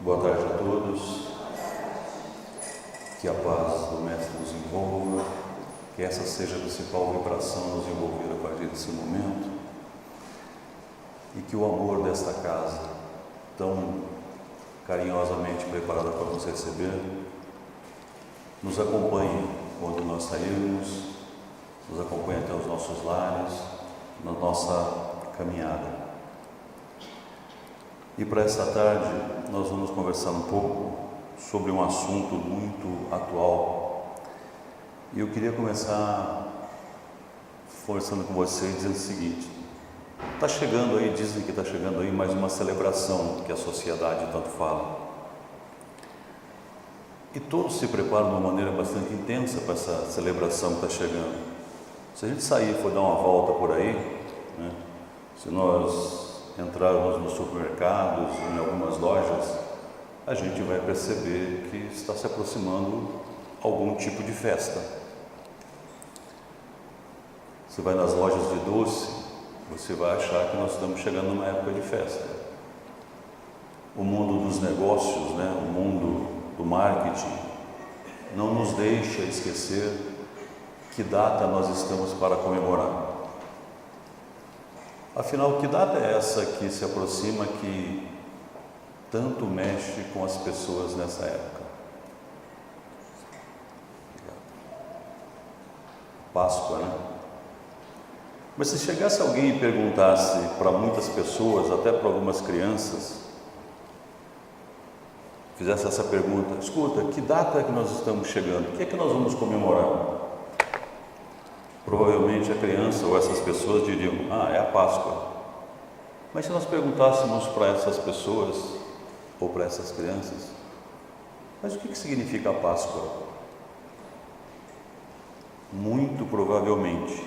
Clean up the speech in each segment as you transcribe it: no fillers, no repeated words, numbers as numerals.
Boa tarde a todos, que a paz do Mestre nos envolva, que essa seja a principal vibração nos envolver a partir desse momento e que o amor desta casa, tão carinhosamente preparada para nos receber, nos acompanhe quando nós sairmos, nos acompanhe até os nossos lares, na nossa caminhada. E para esta tarde nós vamos conversar um pouco sobre um assunto muito atual. E eu queria começar conversando com vocês dizendo o seguinte: está chegando aí, dizem que está chegando aí mais uma celebração que a sociedade tanto fala. E todos se preparam de uma maneira bastante intensa para essa celebração que está chegando. Se a gente sair e for dar uma volta por aí, né, se nós entrarmos nos supermercados, em algumas lojas, a gente vai perceber que está se aproximando algum tipo de festa. Você vai nas lojas de doce, você vai achar que nós estamos chegando numa época de festa. O mundo dos negócios, né, o mundo do marketing, não nos deixa esquecer que data nós estamos para comemorar. Afinal, que data é essa que se aproxima, que tanto mexe com as pessoas nessa época? Páscoa, né? Mas se chegasse alguém e perguntasse para muitas pessoas, até para algumas crianças, fizesse essa pergunta: escuta, que data é que nós estamos chegando? O que é que nós vamos comemorar? Provavelmente a criança ou essas pessoas diriam: é a Páscoa. Mas se nós perguntássemos para essas pessoas ou para essas crianças: mas o que significa a Páscoa? Muito provavelmente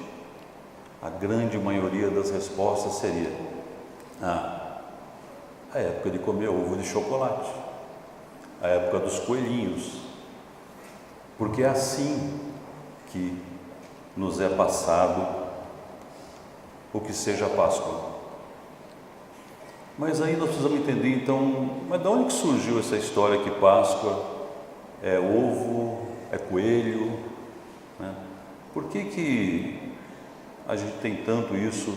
a grande maioria das respostas seria: a época de comer ovo de chocolate, a época dos coelhinhos, porque é assim que nos é passado o que seja a Páscoa. Mas aí nós precisamos entender então, mas de onde que surgiu essa história que Páscoa é ovo, é coelho, né? Por que a gente tem tanto isso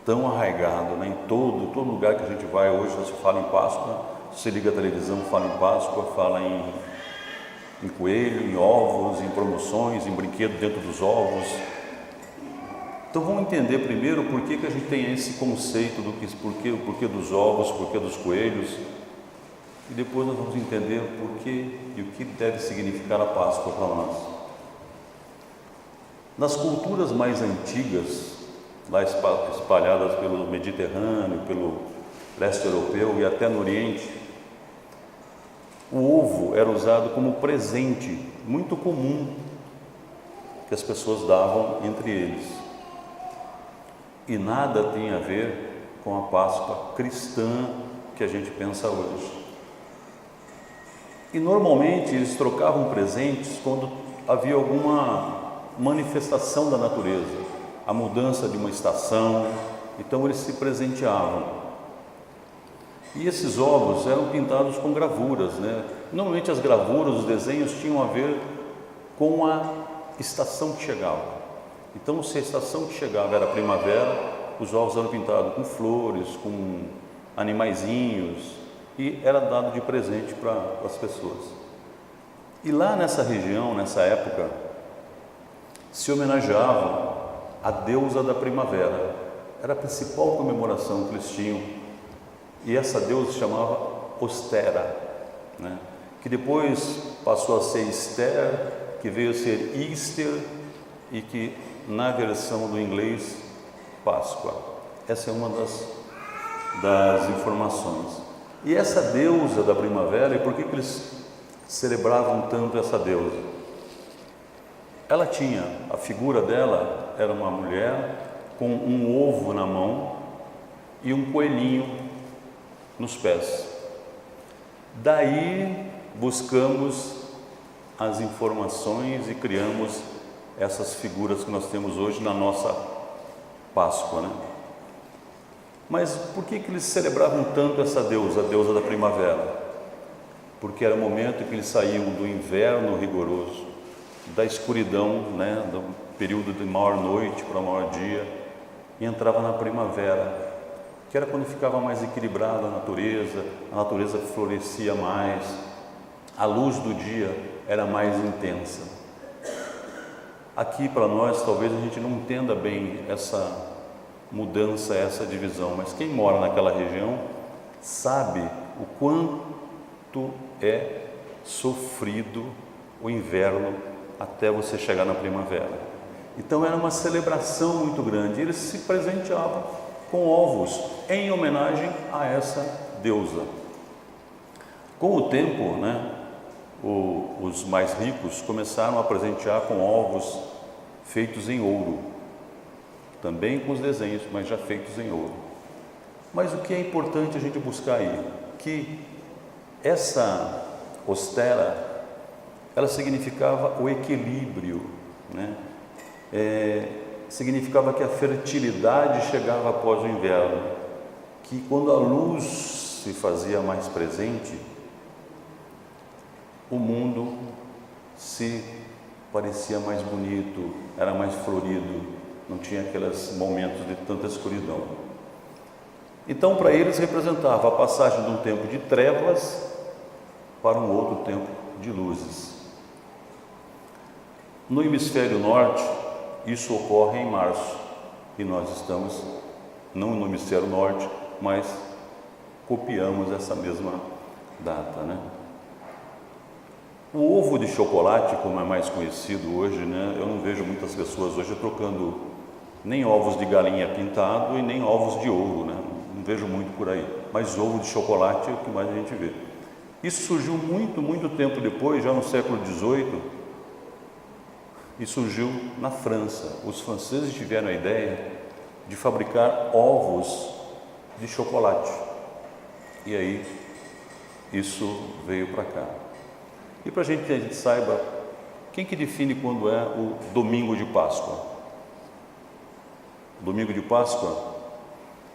tão arraigado, né? Em todo lugar que a gente vai hoje se fala em Páscoa, se liga a televisão, fala em Páscoa, fala em coelho, em ovos, em promoções, em brinquedo dentro dos ovos. Então vamos entender primeiro por que a gente tem esse conceito do porquê dos ovos, porquê dos coelhos, e depois nós vamos entender o porquê e o que deve significar a Páscoa para nós. Nas culturas mais antigas, lá espalhadas pelo Mediterrâneo, pelo leste europeu e até no Oriente, o ovo era usado como presente muito comum que as pessoas davam entre eles. E nada tem a ver com a Páscoa cristã que a gente pensa hoje. E normalmente eles trocavam presentes quando havia alguma manifestação da natureza, a mudança de uma estação, então eles se presenteavam. E esses ovos eram pintados com gravuras, né? Normalmente as gravuras, os desenhos tinham a ver com a estação que chegava. Então, se a estação que chegava era primavera, os ovos eram pintados com flores, com animaizinhos, e era dado de presente para as pessoas. E lá nessa região, nessa época, se homenageavam a deusa da primavera. Era a principal comemoração que eles tinham. E essa deusa se chamava Ostera, né? Que depois passou a ser Esther, que veio a ser Easter e que na versão do inglês, Páscoa. Essa é uma das informações. E essa deusa da primavera, e por que eles celebravam tanto essa deusa? Ela tinha, a figura dela era uma mulher com um ovo na mão e um coelhinho nos pés. Daí buscamos as informações e criamos essas figuras que nós temos hoje na nossa Páscoa, né? Mas por que eles celebravam tanto essa deusa, a deusa da primavera? porque era o momento em que eles saíam do inverno rigoroso, da escuridão, né, do período de maior noite para maior dia, e entrava na primavera, que era quando ficava mais equilibrada a natureza florescia mais, a luz do dia era mais intensa. Aqui para nós, talvez a gente não entenda bem essa mudança, essa divisão, mas quem mora naquela região sabe o quanto é sofrido o inverno até você chegar na primavera. Então era uma celebração muito grande, eles se presenteavam com ovos em homenagem a essa deusa. Com o tempo, né, os mais ricos começaram a presentear com ovos feitos em ouro, também com os desenhos, mas já feitos em ouro. Mas o que é importante a gente buscar aí? Que essa ostera, ela significava o equilíbrio, né? Significava que a fertilidade chegava após o inverno, que quando a luz se fazia mais presente, o mundo se parecia mais bonito, era mais florido, não tinha aqueles momentos de tanta escuridão. Então, para eles representava a passagem de um tempo de trevas para um outro tempo de luzes. No hemisfério norte, isso ocorre em março, e nós estamos não no hemisfério norte, mas copiamos essa mesma data, né? O ovo de chocolate, como é mais conhecido hoje, né? Eu não vejo muitas pessoas hoje trocando nem ovos de galinha pintado e nem ovos de ouro, né? Não vejo muito por aí, mas ovo de chocolate é o que mais a gente vê. Isso surgiu muito tempo depois, já no século XVIII, e surgiu na França. Os franceses tiveram a ideia de fabricar ovos de chocolate, e aí isso veio para cá. E para a gente saiba, quem que define quando é o domingo de Páscoa? O domingo de Páscoa,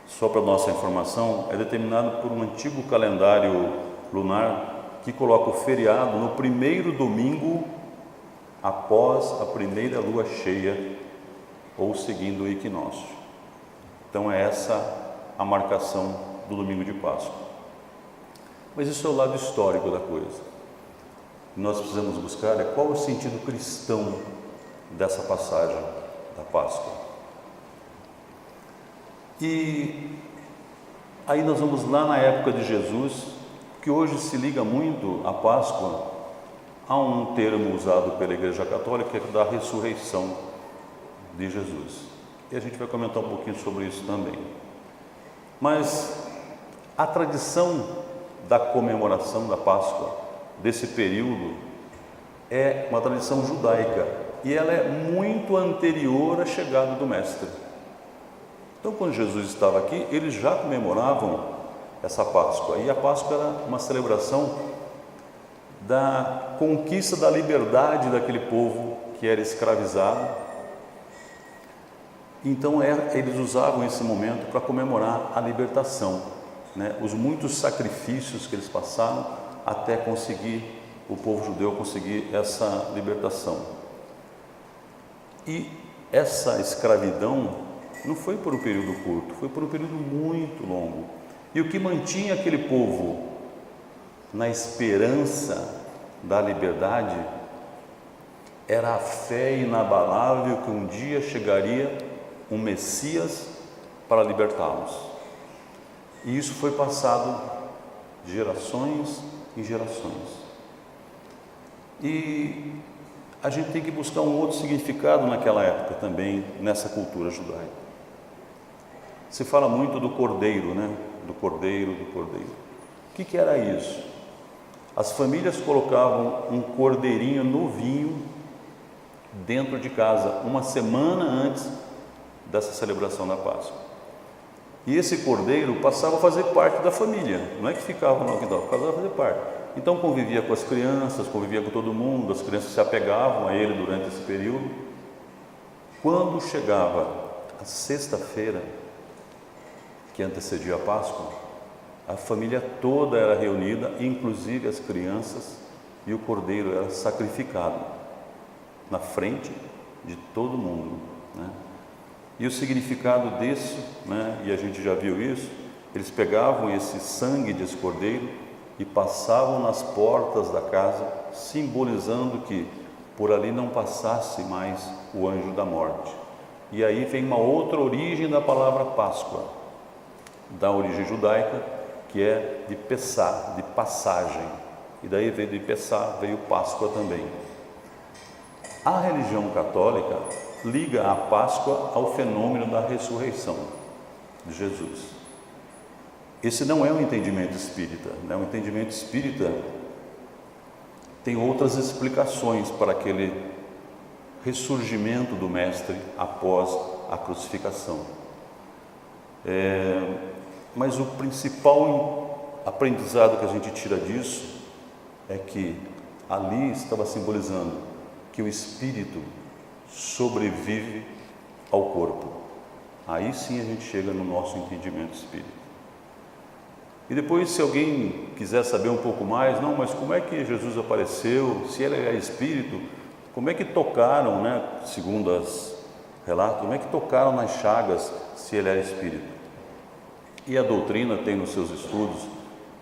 só para nossa informação, é determinado por um antigo calendário lunar que coloca o feriado no primeiro domingo após a primeira lua cheia ou seguindo o equinócio. Então é essa a marcação do domingo de Páscoa. Mas isso é o lado histórico da coisa. Nós precisamos buscar qual é o sentido cristão dessa passagem da Páscoa. E aí nós vamos lá na época de Jesus, que hoje se liga muito à Páscoa a um termo usado pela Igreja Católica, que é da ressurreição de Jesus. E a gente vai comentar um pouquinho sobre isso também. Mas a tradição da comemoração da Páscoa, desse período, é uma tradição judaica e ela é muito anterior à chegada do Mestre. Então, quando Jesus estava aqui, eles já comemoravam essa Páscoa, e a Páscoa era uma celebração da conquista da liberdade daquele povo que era escravizado. Então eles usavam esse momento para comemorar a libertação, né? Os muitos sacrifícios que eles passaram até conseguir, o povo judeu conseguir essa libertação. E essa escravidão não foi por um período curto, foi por um período muito longo. E o que mantinha aquele povo na esperança da liberdade era a fé inabalável que um dia chegaria um Messias para libertá-los. E isso foi passado de gerações em gerações. E a gente tem que buscar um outro significado naquela época também, nessa cultura judaica. Se fala muito do cordeiro, né? Do cordeiro. O que era isso? As famílias colocavam um cordeirinho novinho dentro de casa, uma semana antes dessa celebração da Páscoa. E esse cordeiro passava a fazer parte da família, não é que ficava no quintal, passava a fazer parte. Então convivia com as crianças, convivia com todo mundo, as crianças se apegavam a ele durante esse período. Quando chegava a sexta-feira, que antecedia a Páscoa, a família toda era reunida, inclusive as crianças, e o cordeiro era sacrificado na frente de todo mundo, né? E o significado disso, né, e a gente já viu isso, eles pegavam esse sangue desse cordeiro e passavam nas portas da casa, simbolizando que por ali não passasse mais o anjo da morte. E aí vem uma outra origem da palavra Páscoa, da origem judaica, que é de Pessá, de passagem. E daí veio de Pessá, veio Páscoa também. A religião católica liga a Páscoa ao fenômeno da ressurreição de Jesus. Esse não é um entendimento espírita, né? O entendimento espírita tem outras explicações para aquele ressurgimento do Mestre após a crucificação. Mas o principal aprendizado que a gente tira disso é que ali estava simbolizando que o Espírito sobrevive ao corpo. Aí sim a gente chega no nosso entendimento espírita. E depois, se alguém quiser saber um pouco mais, não, mas como é que Jesus apareceu? Se ele é Espírito, como é que tocaram, né? Segundo os relatos, como é que tocaram nas chagas se ele era Espírito? E a doutrina tem nos seus estudos,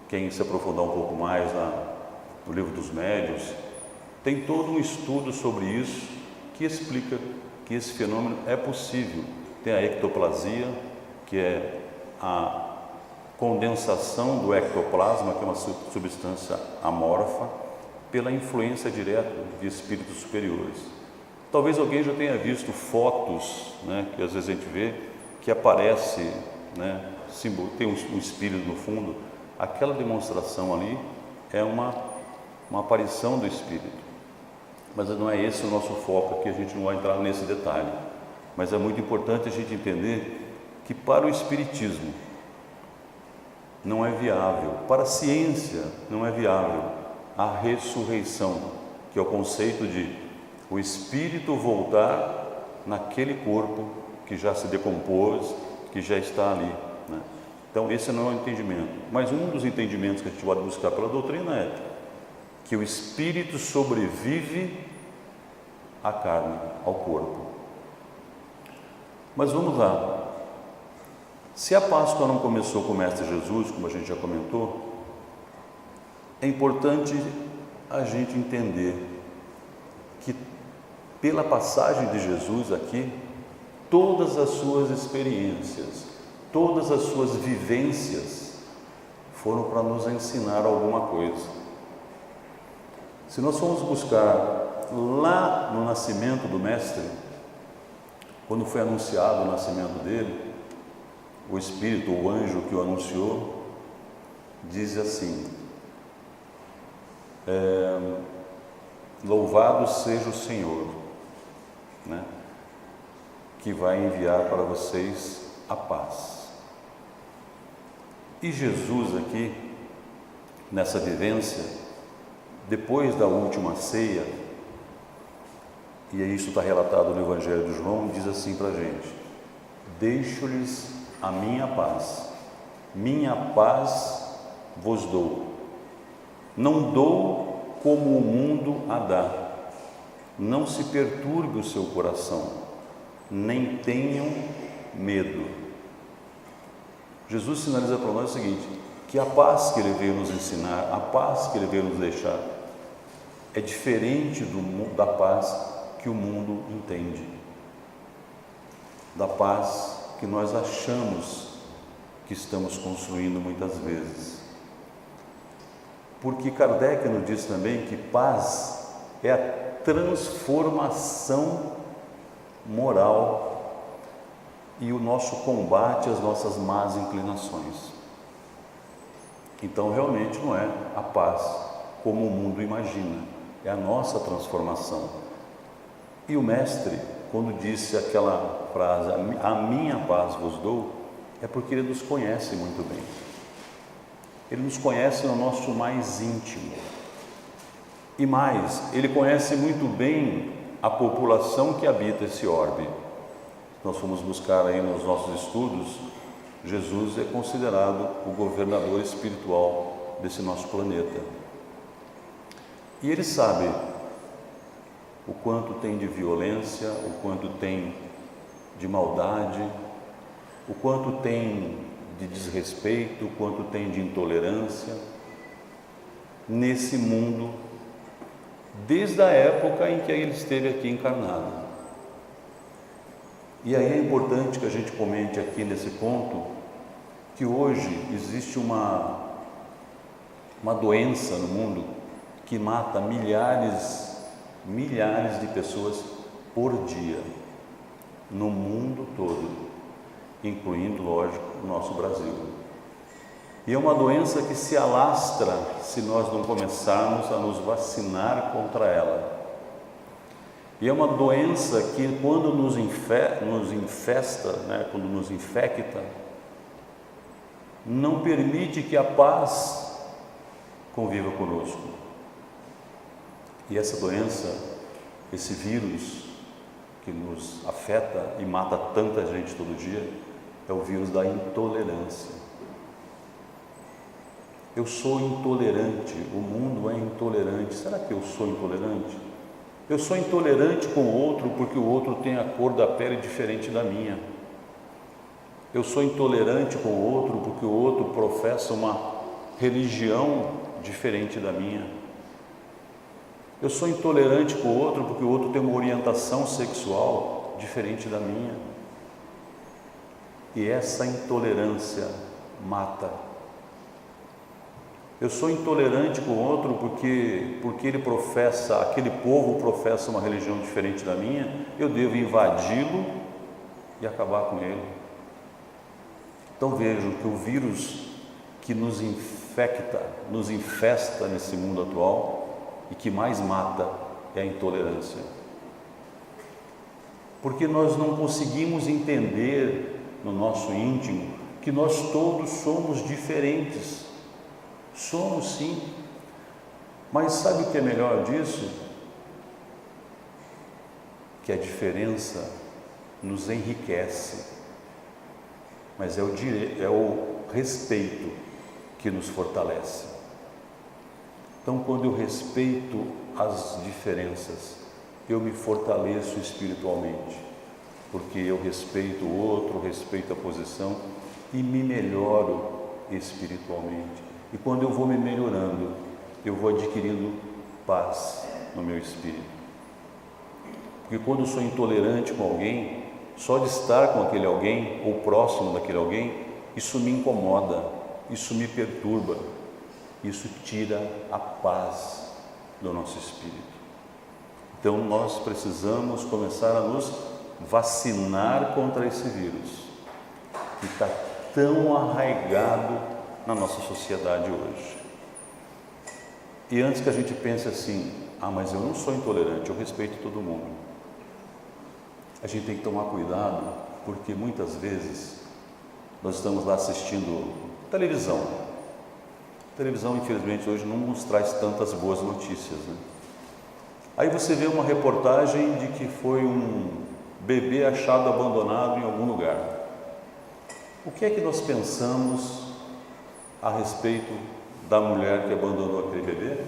quem se aprofundar um pouco mais no livro dos médiuns, tem todo um estudo sobre isso que explica que esse fenômeno é possível. Tem a ectoplasia, que é a condensação do ectoplasma, que é uma substância amorfa, pela influência direta de espíritos superiores. Talvez alguém já tenha visto fotos, né, que às vezes a gente vê, que aparece, né, tem um espírito no fundo. Aquela demonstração ali é uma aparição do espírito. Mas não é esse o nosso foco aqui, a gente não vai entrar nesse detalhe. Mas é muito importante a gente entender que para o espiritismo não é viável, para a ciência não é viável a ressurreição, que é o conceito de o espírito voltar naquele corpo que já se decompôs, que já está ali, né? Então esse não é o entendimento. Mas um dos entendimentos que a gente pode buscar pela doutrina é que o espírito sobrevive à carne, ao corpo. Mas vamos lá. Se a Páscoa não começou com o Mestre Jesus, como a gente já comentou, é importante a gente entender que pela passagem de Jesus aqui, todas as suas experiências, todas as suas vivências foram para nos ensinar alguma coisa. Se nós formos buscar lá no nascimento do Mestre, quando foi anunciado o nascimento dele, o Espírito, o anjo que o anunciou, diz assim: louvado seja o Senhor, né, que vai enviar para vocês a paz. E Jesus aqui, nessa vivência, depois da última ceia, e isso está relatado no Evangelho de João, diz assim para a gente: deixo-lhes a minha paz vos dou. Não dou como o mundo a dá. Não se perturbe o seu coração, nem tenham medo. Jesus sinaliza para nós o seguinte, que a paz que Ele veio nos ensinar, a paz que Ele veio nos deixar, é diferente da paz que o mundo entende, da paz que nós achamos que estamos construindo muitas vezes. Porque Kardec nos diz também que paz é a transformação moral e o nosso combate às nossas más inclinações. Então realmente não é a paz como o mundo imagina, é a nossa transformação. E o Mestre, quando disse aquela frase, a minha paz vos dou, é porque Ele nos conhece muito bem. Ele nos conhece no nosso mais íntimo. E mais, Ele conhece muito bem a população que habita esse orbe. Nós fomos buscar aí nos nossos estudos, Jesus é considerado o governador espiritual desse nosso planeta. E ele sabe o quanto tem de violência, o quanto tem de maldade, o quanto tem de desrespeito, o quanto tem de intolerância nesse mundo, desde a época em que ele esteve aqui encarnado. E aí é importante que a gente comente aqui nesse ponto que hoje existe uma doença no mundo que mata milhares de pessoas por dia, no mundo todo, incluindo, lógico, o nosso Brasil. E é uma doença que se alastra se nós não começarmos a nos vacinar contra ela. E é uma doença que quando nos infesta, quando nos infecta, não permite que a paz conviva conosco. E essa doença, esse vírus que nos afeta e mata tanta gente todo dia, é o vírus da intolerância. Eu sou intolerante, o mundo é intolerante. Será que eu sou intolerante? Eu sou intolerante com o outro porque o outro tem a cor da pele diferente da minha. Eu sou intolerante com o outro porque o outro professa uma religião diferente da minha. Eu sou intolerante com o outro porque o outro tem uma orientação sexual diferente da minha. E essa intolerância mata. Eu sou intolerante com o outro porque aquele povo professa uma religião diferente da minha, eu devo invadi-lo e acabar com ele. Então vejam que o vírus que nos infesta nesse mundo atual e que mais mata é a intolerância. Porque nós não conseguimos entender no nosso íntimo que nós todos somos diferentes. Somos sim, mas sabe o que é melhor disso? Que a diferença nos enriquece, mas é o respeito que nos fortalece. Então, quando eu respeito as diferenças, eu me fortaleço espiritualmente, porque eu respeito o outro, respeito a posição e me melhoro espiritualmente. E quando eu vou me melhorando, eu vou adquirindo paz no meu espírito. Porque quando eu sou intolerante com alguém, só de estar com aquele alguém, ou próximo daquele alguém, isso me incomoda, isso me perturba, isso tira a paz do nosso espírito. Então nós precisamos começar a nos vacinar contra esse vírus, que está tão arraigado na nossa sociedade hoje. E antes que a gente pense assim, mas eu não sou intolerante, eu respeito todo mundo. A gente tem que tomar cuidado, porque muitas vezes nós estamos lá assistindo televisão. A televisão, infelizmente, hoje não nos traz tantas boas notícias, né? Aí você vê uma reportagem de que foi um bebê achado abandonado em algum lugar. O que é que nós pensamos a respeito da mulher que abandonou aquele bebê?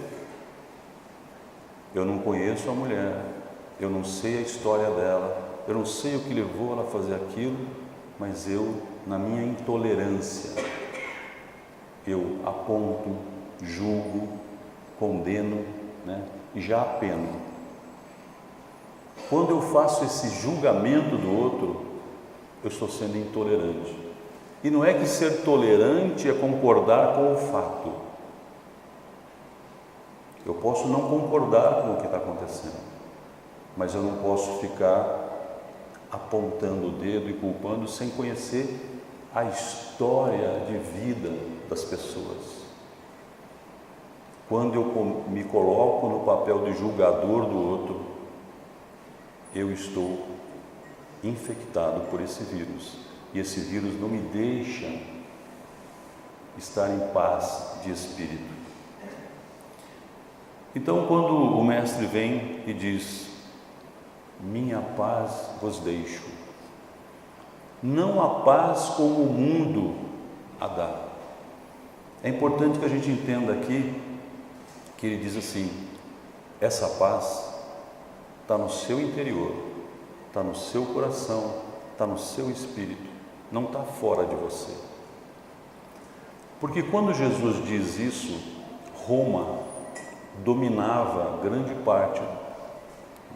Eu não conheço a mulher, eu não sei a história dela, eu não sei o que levou ela a fazer aquilo, mas eu, na minha intolerância, eu aponto, julgo, condeno, e já apeno. Quando eu faço esse julgamento do outro, eu estou sendo intolerante. E não é que ser tolerante é concordar com o fato. Eu posso não concordar com o que está acontecendo, mas eu não posso ficar apontando o dedo e culpando sem conhecer a história de vida das pessoas. Quando eu me coloco no papel de julgador do outro, eu estou infectado por esse vírus. E esse vírus não me deixa estar em paz de espírito. Então, quando o Mestre vem e diz: minha paz vos deixo, não a paz como o mundo a dá. É importante que a gente entenda aqui que ele diz assim: essa paz está no seu interior, está no seu coração, está no seu espírito, não está fora de você. Porque quando Jesus diz isso, Roma dominava grande parte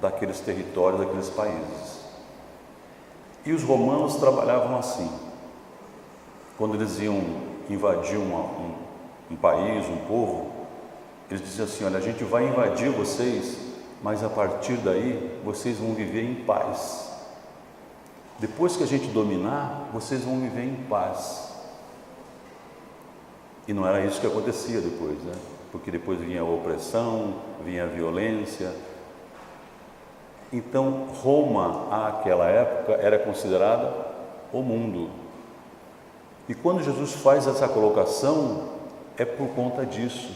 daqueles territórios, daqueles países. E os romanos trabalhavam assim. Quando eles iam invadir um país, um povo, eles diziam assim: olha, a gente vai invadir vocês, mas a partir daí vocês vão viver em paz. Depois que a gente dominar, vocês vão viver em paz. E não era isso que acontecia depois, né? Porque depois vinha a opressão, vinha a violência. Então, Roma, àquela época, era considerada o mundo. E quando Jesus faz essa colocação, é por conta disso.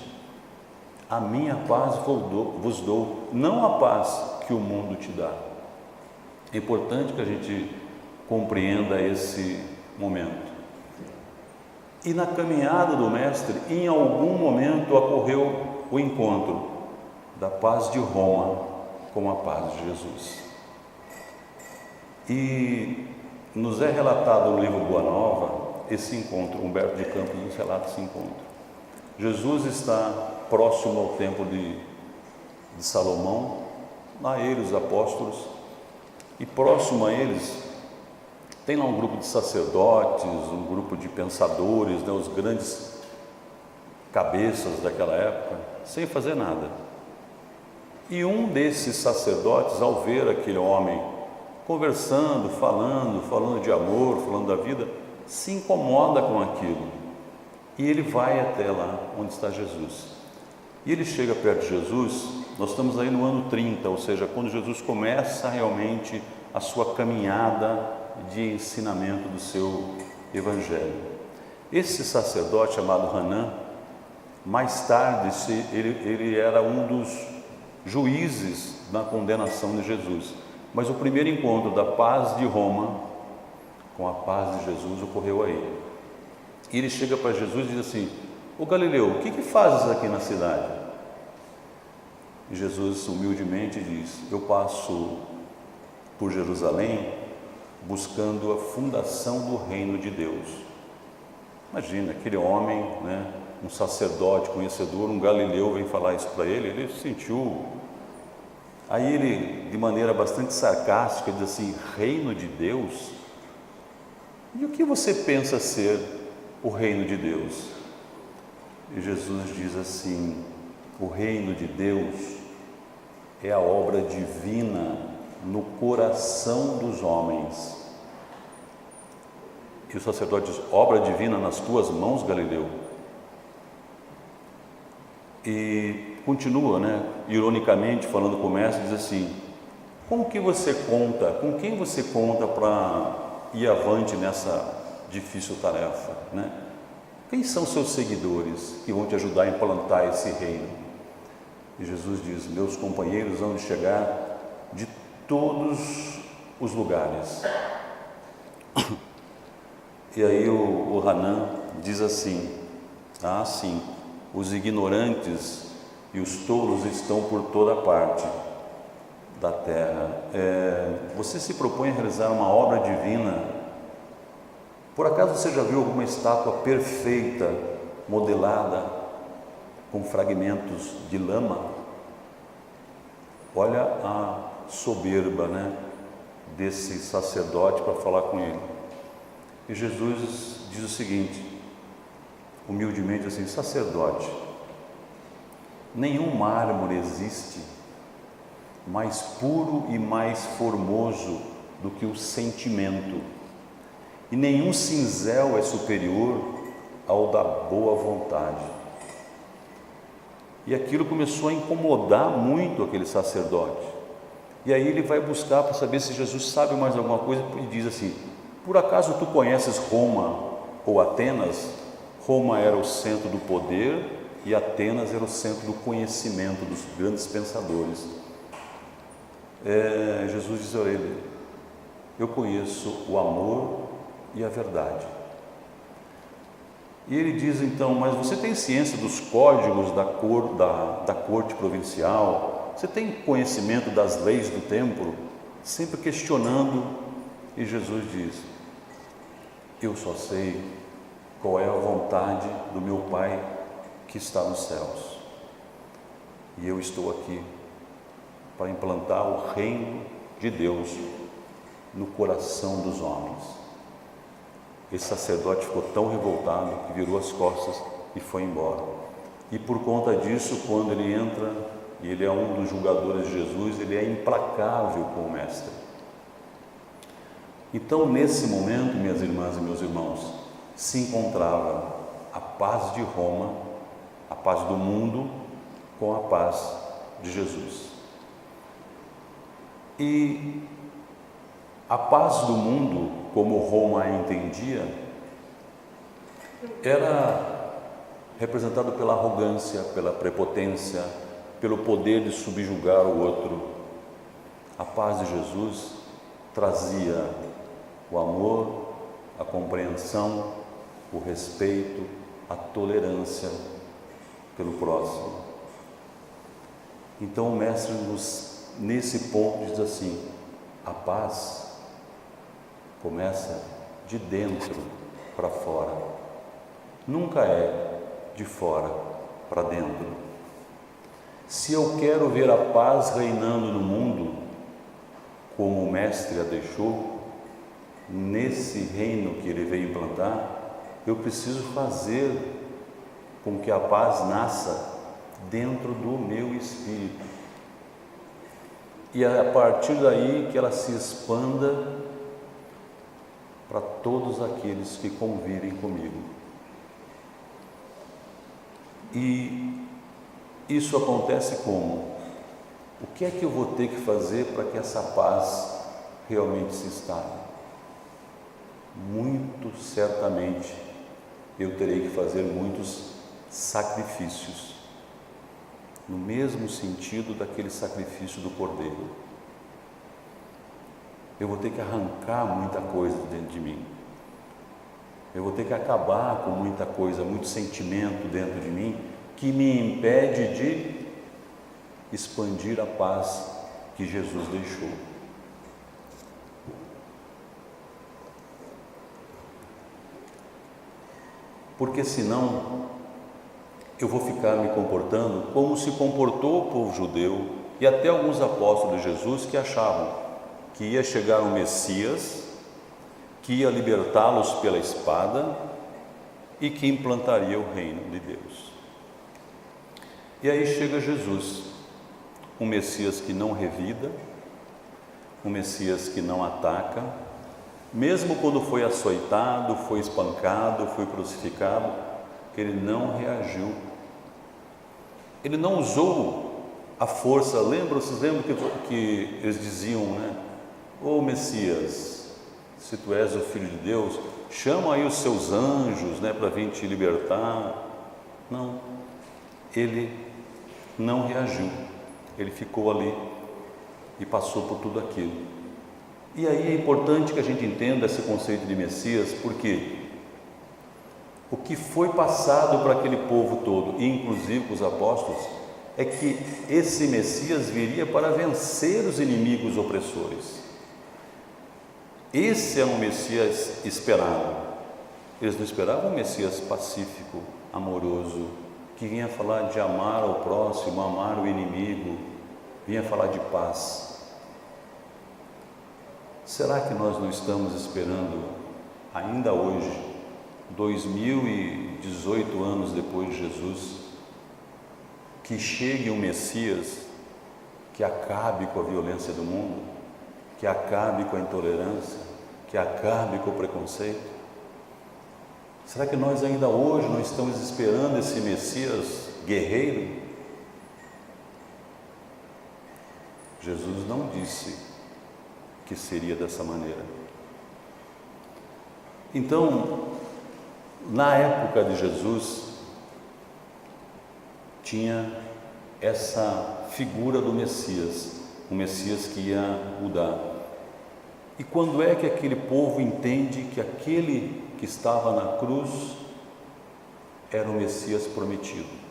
A minha paz vos dou, não a paz que o mundo te dá. É importante que a gente compreenda esse momento. E na caminhada do Mestre, em algum momento ocorreu o encontro da paz de Roma com a paz de Jesus. E nos é relatado no livro Boa Nova esse encontro. Humberto de Campos nos relata esse encontro. Jesus está próximo ao templo de Salomão, lá ele, os apóstolos, e próximo a eles tem lá um grupo de sacerdotes, um grupo de pensadores, né, os grandes cabeças daquela época, sem fazer nada. E um desses sacerdotes, ao ver aquele homem conversando, falando de amor, falando da vida, se incomoda com aquilo. E ele vai até lá onde está Jesus. E ele chega perto de Jesus. Nós estamos aí no ano 30, ou seja, quando Jesus começa realmente a sua caminhada de ensinamento do seu evangelho. Esse sacerdote chamado Hanã, mais tarde ele era um dos juízes na condenação de Jesus. Mas o primeiro encontro da paz de Roma com a paz de Jesus ocorreu aí. E ele chega para Jesus e diz assim: ô Galileu, o que fazes aqui na cidade? E Jesus humildemente diz: eu passo por Jerusalém buscando a fundação do reino de Deus. Imagina, aquele homem, né, um sacerdote conhecedor, um galileu, vem falar isso para ele, ele sentiu. Aí ele, de maneira bastante sarcástica, diz assim: reino de Deus? E o que você pensa ser o reino de Deus? E Jesus diz assim: o reino de Deus é a obra divina no coração dos homens. E o sacerdote diz: obra divina nas tuas mãos, Galileu. E continua, né, ironicamente falando com o mestre, diz assim: com quem você conta para ir avante nessa difícil tarefa, né? Quem são seus seguidores que vão te ajudar a implantar esse reino? E Jesus diz: meus companheiros vão chegar de todos os lugares. E aí o Hanã diz assim: ah, sim, os ignorantes e os tolos estão por toda parte da terra. Você se propõe a realizar uma obra divina. Por acaso você já viu alguma estátua perfeita, modelada com fragmentos de lama? Olha a soberba, né, desse sacerdote para falar com ele. E Jesus diz o seguinte, humildemente assim: sacerdote, nenhum mármore existe mais puro e mais formoso do que o sentimento, e nenhum cinzel é superior ao da boa vontade. E aquilo começou a incomodar muito aquele sacerdote. E aí ele vai buscar para saber se Jesus sabe mais alguma coisa, e diz assim: por acaso tu conheces Roma ou Atenas? Roma era o centro do poder e Atenas era o centro do conhecimento dos grandes pensadores. Jesus diz a ele: eu conheço o amor e a verdade. E ele diz então, mas você tem ciência dos códigos da corte provincial? Você tem conhecimento das leis do templo? Sempre questionando, e Jesus diz, eu só sei qual é a vontade do meu Pai que está nos céus. E eu estou aqui para implantar o reino de Deus no coração dos homens. Esse sacerdote ficou tão revoltado que virou as costas e foi embora. E por conta disso, quando ele entra, e ele é um dos julgadores de Jesus, ele é implacável com o Mestre. Então, nesse momento, minhas irmãs e meus irmãos, se encontrava a paz de Roma, a paz do mundo, com a paz de Jesus. E a paz do mundo, como Roma a entendia, era representada pela arrogância, pela prepotência, pelo poder de subjugar o outro. A paz de Jesus trazia o amor, a compreensão, o respeito, a tolerância pelo próximo. Então o Mestre nesse ponto diz assim, a paz começa de dentro para fora, nunca é de fora para dentro. Se eu quero ver a paz reinando no mundo, como o Mestre a deixou, nesse reino que ele veio implantar, eu preciso fazer com que a paz nasça dentro do meu espírito. E é a partir daí que ela se expanda para todos aqueles que convivem comigo. E isso acontece como? O que é que eu vou ter que fazer para que essa paz realmente se instale? Muito certamente eu terei que fazer muitos sacrifícios, no mesmo sentido daquele sacrifício do cordeiro. Eu vou ter que arrancar muita coisa dentro de mim. Eu vou ter que acabar com muita coisa, muito sentimento dentro de mim, que me impede de expandir a paz que Jesus deixou. Porque senão eu vou ficar me comportando como se comportou o povo judeu e até alguns apóstolos de Jesus que achavam que ia chegar um Messias, que ia libertá-los pela espada e que implantaria o reino de Deus. E aí chega Jesus, um Messias que não revida, um Messias que não ataca, mesmo quando foi açoitado, foi espancado, foi crucificado, ele não reagiu. Ele não usou a força. Vocês lembram que eles diziam, né? Ô Messias, se tu és o Filho de Deus, chama aí os seus anjos, né, para vir te libertar. Não, ele não reagiu. Ele ficou ali e passou por tudo aquilo. E aí é importante que a gente entenda esse conceito de Messias, porque o que foi passado para aquele povo todo, e inclusive para os apóstolos, é que esse Messias viria para vencer os inimigos opressores. Esse é um Messias esperado. Eles não esperavam um Messias pacífico, amoroso, que vinha falar de amar ao próximo, amar o inimigo, vinha falar de paz. Será que nós não estamos esperando, ainda hoje, 2018 anos depois de Jesus, que chegue um Messias que acabe com a violência do mundo, que acabe com a intolerância, que acabe com o preconceito? Será que nós ainda hoje não estamos esperando esse Messias guerreiro? Jesus não disse que seria dessa maneira. Então, na época de Jesus, tinha essa figura do Messias, um Messias que ia mudar. E quando é que aquele povo entende que aquele que estava na cruz era o Messias prometido?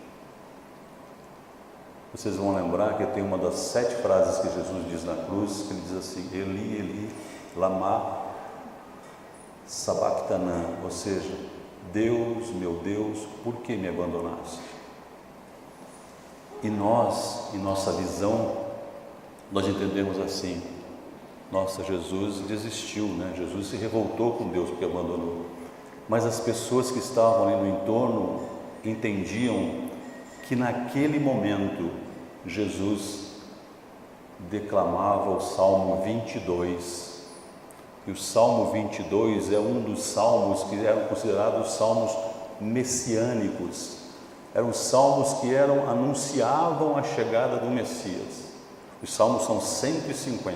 Vocês vão lembrar que tem uma das 7 frases que Jesus diz na cruz, que ele diz assim: Eli, Eli, lama sabachthani, ou seja, Deus, meu Deus, por que me abandonaste? E nós, em nossa visão, nós entendemos assim: nossa, Jesus desistiu, né? Jesus se revoltou com Deus porque abandonou. Mas as pessoas que estavam ali no entorno entendiam que naquele momento Jesus declamava o Salmo 22. E o Salmo 22 é um dos salmos que eram considerados salmos messiânicos. Eram salmos que anunciavam a chegada do Messias. Os salmos são 150.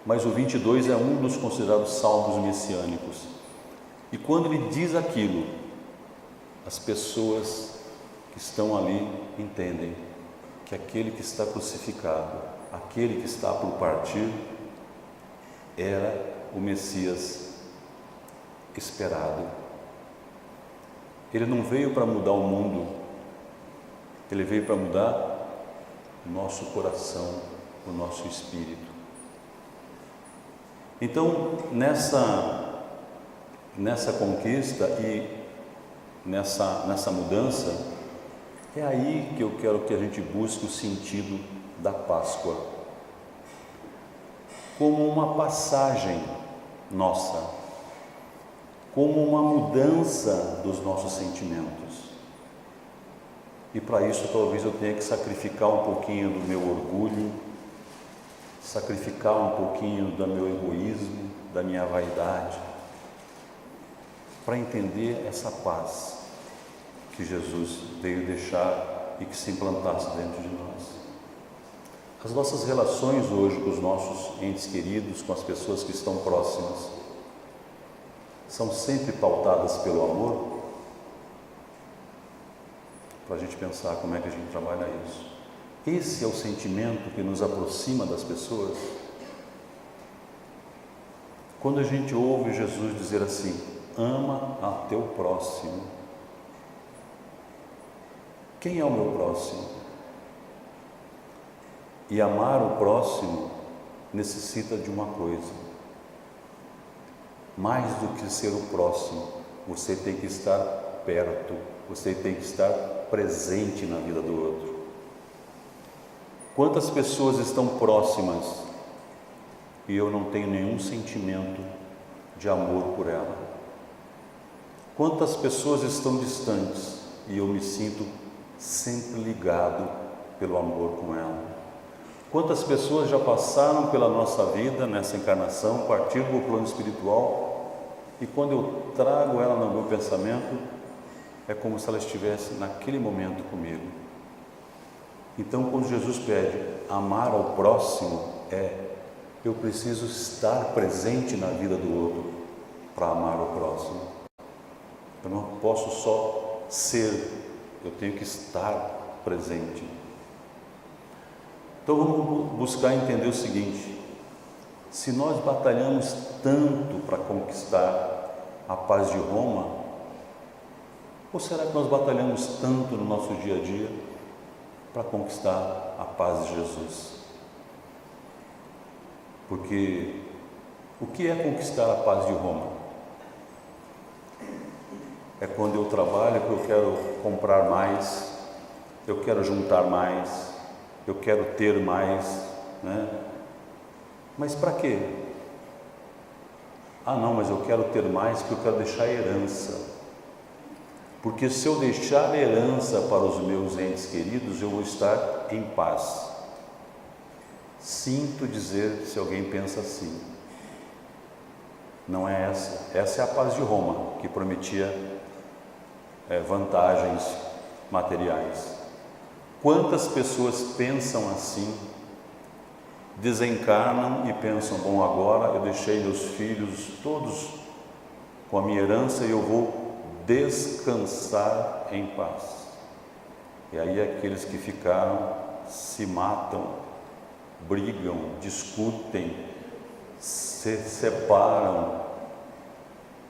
Mas o 22 é um dos considerados salmos messiânicos. E quando ele diz aquilo, as pessoas que estão ali entendem que aquele que está crucificado, aquele que está por partir, era o Messias esperado. Ele não veio para mudar o mundo, ele veio para mudar o nosso coração, o nosso espírito. Então, nessa conquista e nessa mudança, é aí que eu quero que a gente busque o sentido da Páscoa, como uma passagem nossa, como uma mudança dos nossos sentimentos. E para isso talvez eu tenha que sacrificar um pouquinho do meu orgulho, sacrificar um pouquinho do meu egoísmo, da minha vaidade, para entender essa paz que Jesus veio deixar e que se implantasse dentro de nós. As nossas relações hoje com os nossos entes queridos, com as pessoas que estão próximas, são sempre pautadas pelo amor? Para a gente pensar como é que a gente trabalha isso. Esse é o sentimento que nos aproxima das pessoas. Quando a gente ouve Jesus dizer assim: ama a teu próximo. Quem é o meu próximo? E amar o próximo necessita de uma coisa: mais do que ser o próximo, você tem que estar perto, você tem que estar presente na vida do outro. Quantas pessoas estão próximas e eu não tenho nenhum sentimento de amor por ela? Quantas pessoas estão distantes e eu me sinto sempre ligado pelo amor com ela? Quantas pessoas já passaram pela nossa vida nessa encarnação, partiram do plano espiritual, e quando eu trago ela no meu pensamento, é como se ela estivesse naquele momento comigo. Então, quando Jesus pede amar ao próximo, eu preciso estar presente na vida do outro para amar o próximo. Eu não posso só ser, eu tenho que estar presente. Então vamos buscar entender o seguinte: se nós batalhamos tanto para conquistar a paz de Roma, ou será que nós batalhamos tanto no nosso dia a dia para conquistar a paz de Jesus? Porque o que é conquistar a paz de Roma? É quando eu trabalho que eu quero comprar mais, eu quero juntar mais, eu quero ter mais, né? Mas para quê? Ah não, mas eu quero ter mais porque eu quero deixar herança. Porque se eu deixar herança para os meus entes queridos, eu vou estar em paz. Sinto dizer se alguém pensa assim. Não é essa. Essa é a paz de Roma, que prometia vantagens materiais. Quantas pessoas pensam assim, desencarnam e pensam: bom, agora eu deixei meus filhos todos com a minha herança e eu vou descansar em paz. E aí aqueles que ficaram se matam, brigam, discutem, se separam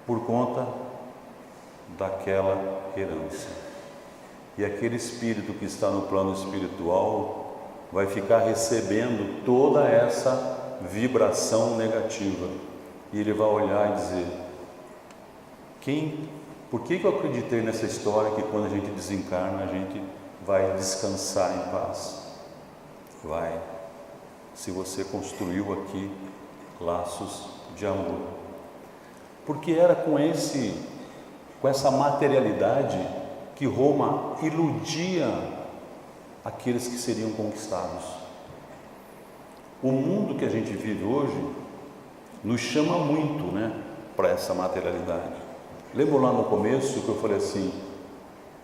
por conta daquela herança. E aquele espírito que está no plano espiritual vai ficar recebendo toda essa vibração negativa. E ele vai olhar e dizer: por que eu acreditei nessa história que quando a gente desencarna a gente vai descansar em paz? Vai, se você construiu aqui laços de amor. Porque era com essa materialidade que Roma iludia aqueles que seriam conquistados. O mundo que a gente vive hoje nos chama muito, para essa materialidade. Lembro lá no começo que eu falei assim: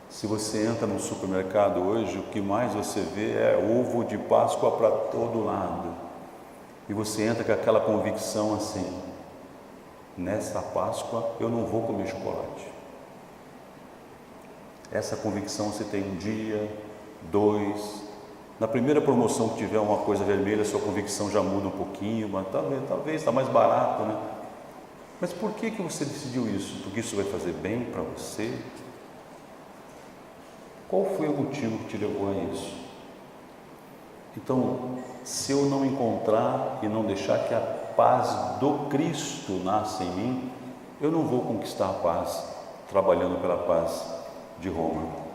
se você entra no supermercado hoje, o que mais você vê é ovo de Páscoa para todo lado. E você entra com aquela convicção assim: nessa Páscoa eu não vou comer chocolate. Essa convicção você tem um dia, 2. Na primeira promoção que tiver uma coisa vermelha, sua convicção já muda um pouquinho, mas talvez está mais barato, Mas por que você decidiu isso? Porque isso vai fazer bem para você? Qual foi o motivo que te levou a isso? Então, se eu não encontrar e não deixar que a paz do Cristo nasça em mim, eu não vou conquistar a paz trabalhando pela paz de Roma.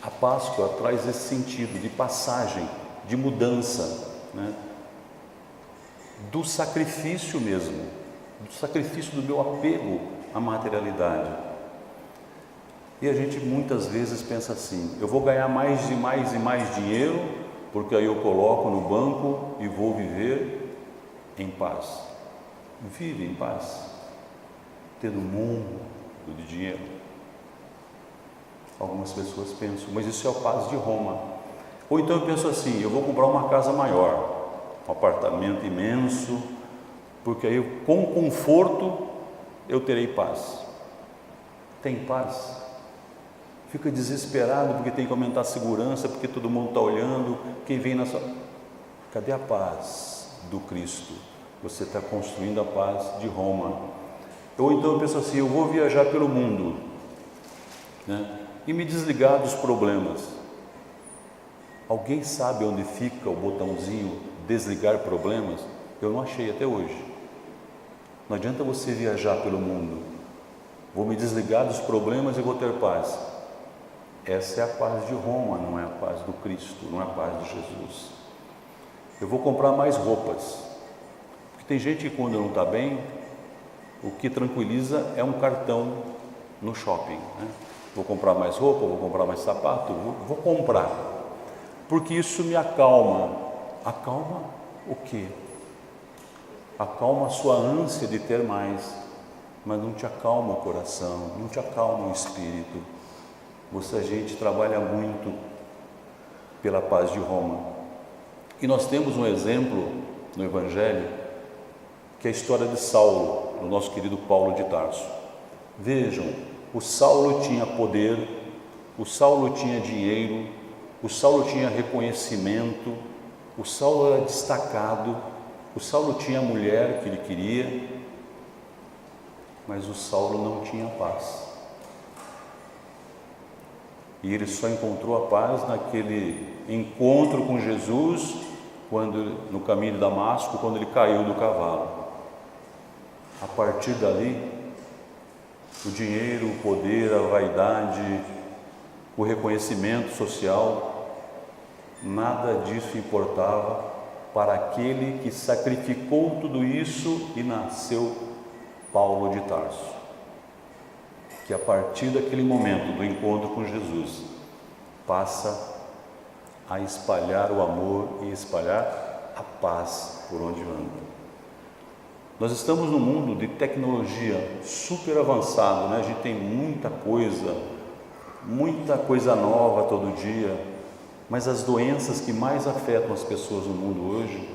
A Páscoa traz esse sentido de passagem, de mudança, do sacrifício mesmo, do sacrifício do meu apego à materialidade. E a gente muitas vezes pensa assim: eu vou ganhar mais e mais e mais dinheiro, porque aí eu coloco no banco e vou viver em paz. Vive em paz, tendo um mundo de dinheiro. Algumas pessoas pensam, mas isso é a paz de Roma. Ou então eu penso assim: eu vou comprar uma casa maior, um apartamento imenso, porque aí com conforto eu terei paz. Tem paz? Fica desesperado porque tem que aumentar a segurança, porque todo mundo está olhando, quem vem na sua... Cadê a paz do Cristo? Você está construindo a paz de Roma. Ou então eu penso assim: eu vou viajar pelo mundo, e me desligar dos problemas. Alguém sabe onde fica o botãozinho desligar problemas? Eu não achei até hoje. Não adianta você viajar pelo mundo: vou me desligar dos problemas e vou ter paz. Essa é a paz de Roma, não é a paz do Cristo, não é a paz de Jesus. Eu vou comprar mais roupas, porque tem gente que quando não está bem, o que tranquiliza é um cartão no shopping, Vou comprar mais roupa, vou comprar mais sapato, vou comprar, porque isso me acalma. Acalma o quê? Acalma a sua ânsia de ter mais, mas não te acalma o coração, não te acalma o espírito. A gente trabalha muito pela paz de Roma. E nós temos um exemplo no Evangelho, que é a história de Saulo, do nosso querido Paulo de Tarso. Vejam, o Saulo tinha poder, o Saulo tinha dinheiro, o Saulo tinha reconhecimento, o Saulo era destacado, o Saulo tinha a mulher que ele queria, mas o Saulo não tinha paz. E ele só encontrou a paz naquele encontro com Jesus, no caminho de Damasco, quando ele caiu do cavalo. A partir dali, o dinheiro, o poder, a vaidade, o reconhecimento social, nada disso importava para aquele que sacrificou tudo isso e nasceu Paulo de Tarso. Que a partir daquele momento do encontro com Jesus, passa a espalhar o amor e espalhar a paz por onde anda. Nós estamos num mundo de tecnologia super avançado, A gente tem muita coisa nova todo dia, mas as doenças que mais afetam as pessoas no mundo hoje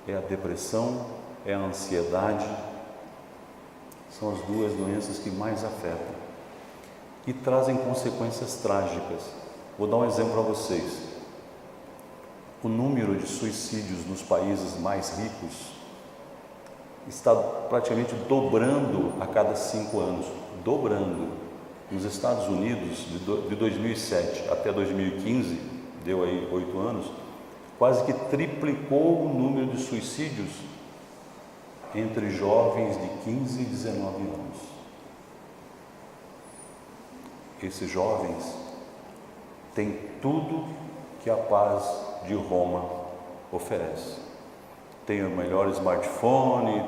é a depressão, é a ansiedade. São as duas doenças que mais afetam e trazem consequências trágicas. Vou dar um exemplo para vocês. O número de suicídios nos países mais ricos está praticamente dobrando a cada 5 anos, dobrando. Nos Estados Unidos, de 2007 até 2015, deu aí 8 anos, quase que triplicou o número de suicídios entre jovens de 15 e 19 anos. Esses jovens têm tudo que a paz de Roma oferece. Tem o melhor smartphone,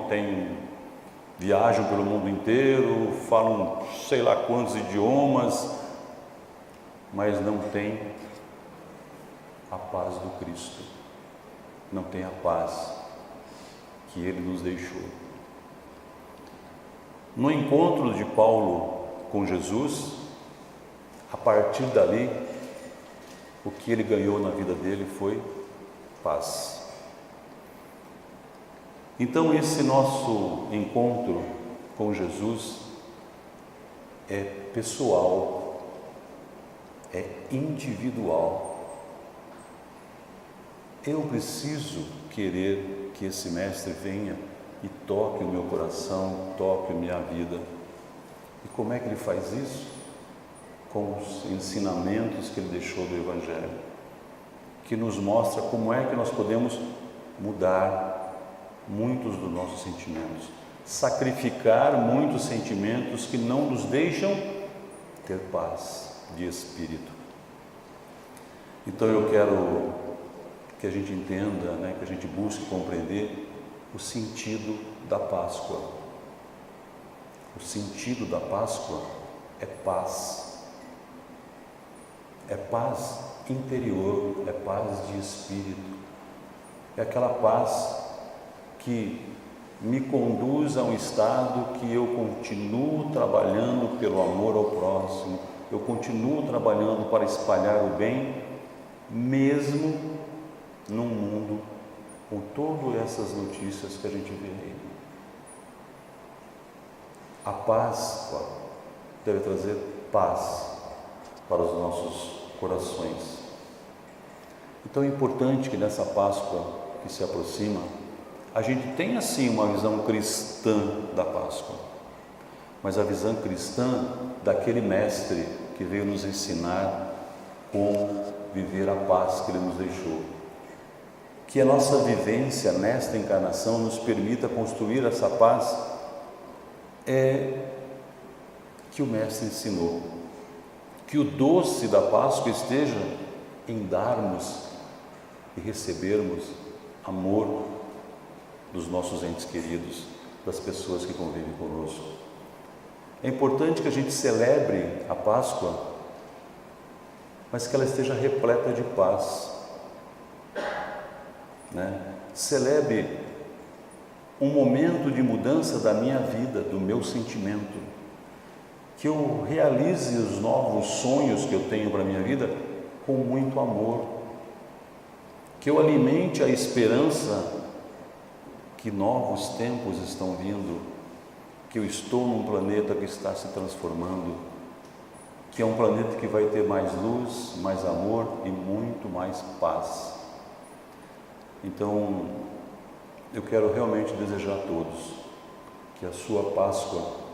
viajam pelo mundo inteiro, falam sei lá quantos idiomas, mas não tem a paz do Cristo, não tem a paz que Ele nos deixou. No encontro de Paulo com Jesus, a partir dali, o que ele ganhou na vida dele foi paz. Então esse nosso encontro com Jesus é pessoal, é individual. Eu preciso querer que esse Mestre venha e toque o meu coração, toque a minha vida. E como é que ele faz isso? Com os ensinamentos que ele deixou do Evangelho, que nos mostra como é que nós podemos mudar muitos dos nossos sentimentos, sacrificar muitos sentimentos que não nos deixam ter paz de espírito. Então eu quero que a gente entenda, que a gente busque compreender o sentido da Páscoa. O sentido da Páscoa é paz. É paz interior, é paz de espírito. É aquela paz que me conduz a um estado que eu continuo trabalhando pelo amor ao próximo, eu continuo trabalhando para espalhar o bem, mesmo num mundo com todas essas notícias que a gente vê aí. A Páscoa deve trazer paz para os nossos corações. Então é importante que nessa Páscoa que se aproxima, a gente tenha sim uma visão cristã da Páscoa, mas a visão cristã daquele Mestre que veio nos ensinar como viver a paz que Ele nos deixou. Que a nossa vivência nesta encarnação nos permita construir essa paz que o Mestre ensinou. Que o doce da Páscoa esteja em darmos e recebermos amor dos nossos entes queridos, das pessoas que convivem conosco. É importante que a gente celebre a Páscoa, mas que ela esteja repleta de paz. Celebre um momento de mudança da minha vida, do meu sentimento, que eu realize os novos sonhos que eu tenho para a minha vida com muito amor, que eu alimente a esperança que novos tempos estão vindo, que eu estou num planeta que está se transformando, que é um planeta que vai ter mais luz, mais amor e muito mais paz. Então, eu quero realmente desejar a todos que a sua Páscoa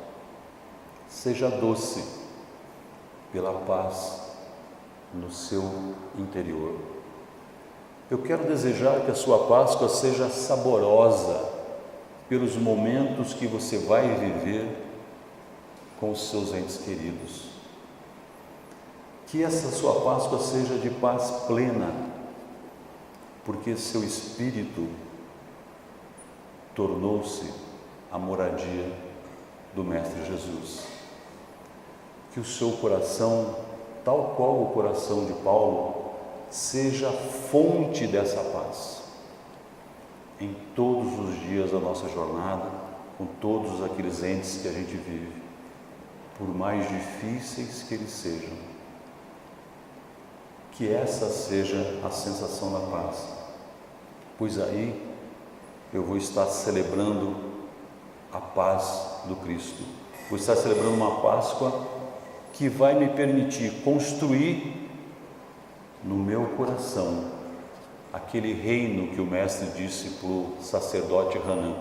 seja doce pela paz no seu interior. Eu quero desejar que a sua Páscoa seja saborosa pelos momentos que você vai viver com os seus entes queridos. Que essa sua Páscoa seja de paz plena, porque seu espírito tornou-se a moradia do Mestre Jesus. Que o seu coração, tal qual o coração de Paulo, seja fonte dessa paz em todos os dias da nossa jornada, com todos aqueles entes que a gente vive, por mais difíceis que eles sejam. Que essa seja a sensação da paz, pois aí eu vou estar celebrando a paz do Cristo, vou estar celebrando uma Páscoa que vai me permitir construir no meu coração aquele reino que o Mestre disse para o sacerdote Hanan: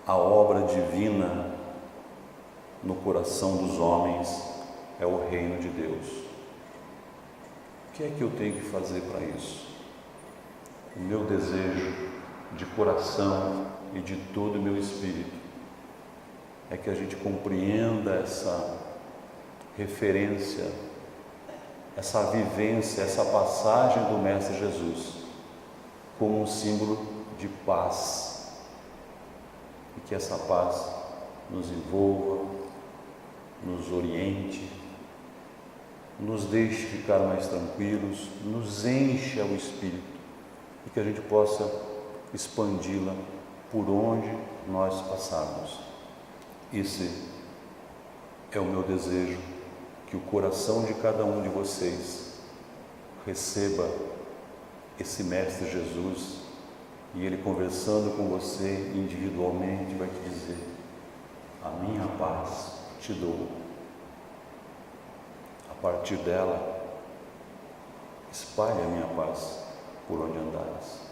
a obra divina no coração dos homens é o reino de Deus. O que é que eu tenho que fazer para isso? O meu desejo de coração e de todo o meu espírito é que a gente compreenda essa referência, essa vivência, essa passagem do Mestre Jesus como um símbolo de paz, e que essa paz nos envolva, nos oriente, nos deixe ficar mais tranquilos, nos encha o espírito e que a gente possa expandi-la por onde nós passarmos. Esse é o meu desejo, que o coração de cada um de vocês receba esse Mestre Jesus e Ele, conversando com você individualmente, vai te dizer: a minha paz te dou. A partir dela, espalhe a minha paz por onde andares.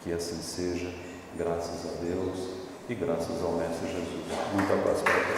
Que assim seja, graças a Deus e graças ao Mestre Jesus. Muita paz para todos.